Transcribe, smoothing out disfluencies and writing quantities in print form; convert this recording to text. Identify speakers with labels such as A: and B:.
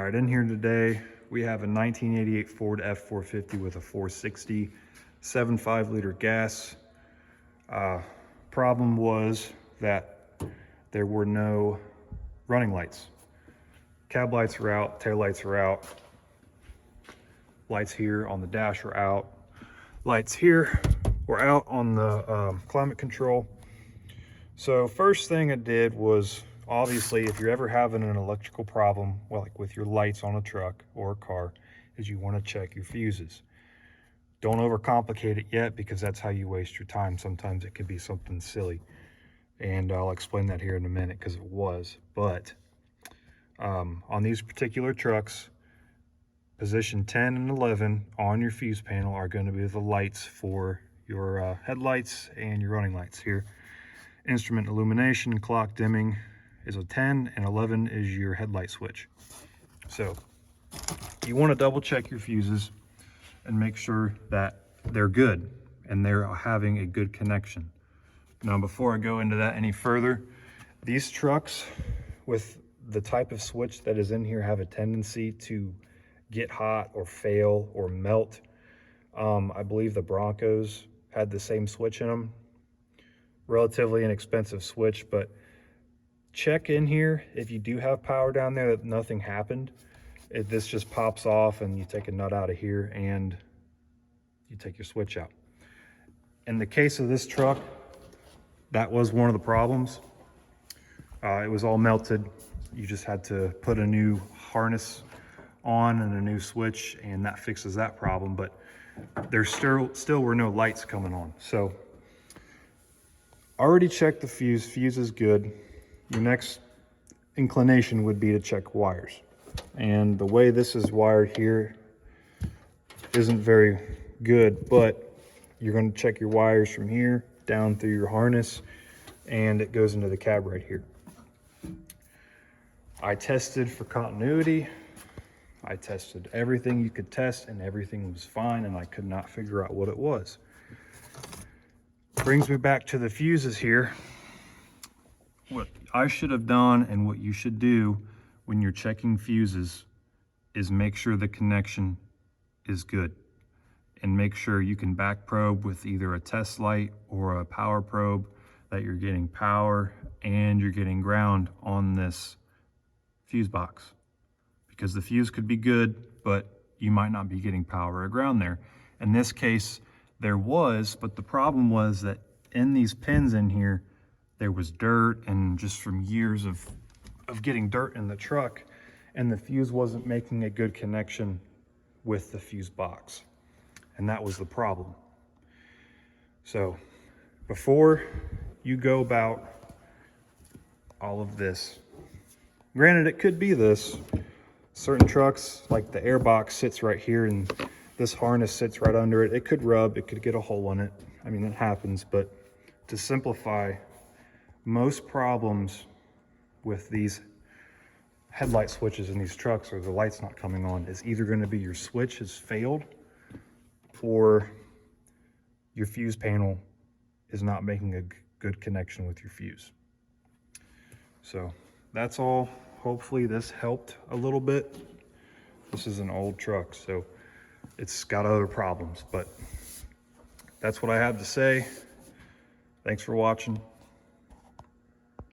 A: All right, in here today, we have a 1988 Ford F450 with a 460 7.5 liter gas. Problem was that there were no running lights. Cab lights are out, tail lights are out. Lights here on the dash are out. Lights here were out on the climate control. So first thing I did was, obviously, if you're ever having an electrical problem, well, like with your lights on a truck or a car, is you want to check your fuses. Don't overcomplicate it yet, because that's how you waste your time. Sometimes it could be something silly, and I'll explain that here in a minute, because it was. But on these particular trucks, position 10 and 11 on your fuse panel are going to be the lights for your headlights and your running lights here. Instrument illumination, clock dimming is a 10, and 11 is your headlight switch. So you want to double check your fuses and make sure that they're good and they're having a good connection. Now, before I go into that any further, these trucks with the type of switch that is in here have a tendency to get hot or fail or melt. I believe the Broncos had the same switch in them. Relatively inexpensive switch, but check in here if you do have power down there that nothing happened. This just pops off and you take a nut out of here and you take your switch out. In the case of this truck, that was one of the problems. It was all melted. You just had to put a new harness on and a new switch, and that fixes that problem, but there still were no lights coming on. So already checked the fuse. Fuse is good. Your next inclination would be to check wires. And the way this is wired here isn't very good, but you're going to check your wires from here down through your harness, and it goes into the cab right here. I tested for continuity. I tested everything you could test, and everything was fine, and I could not figure out what it was. Brings me back to the fuses here. What I should have done, and what you should do when you're checking fuses, is make sure the connection is good, and make sure you can back probe with either a test light or a power probe that you're getting power and you're getting ground on this fuse box, because the fuse could be good, but you might not be getting power or ground there. In this case, there was, but the problem was that in these pins in here, there was dirt, and just from years of getting dirt in the truck, and the fuse wasn't making a good connection with the fuse box. And that was the problem. So before you go about all of this, granted, it could be this. Certain trucks, like the airbox sits right here, and this harness sits right under it. It could rub, it could get a hole in it. I mean, it happens, but to simplify, most problems with these headlight switches in these trucks, or the lights not coming on, is either going to be your switch has failed, or your fuse panel is not making a good connection with your fuse. So that's all. Hopefully this helped a little bit. This is an old truck, so it's got other problems, but that's what I have to say. Thanks for watching.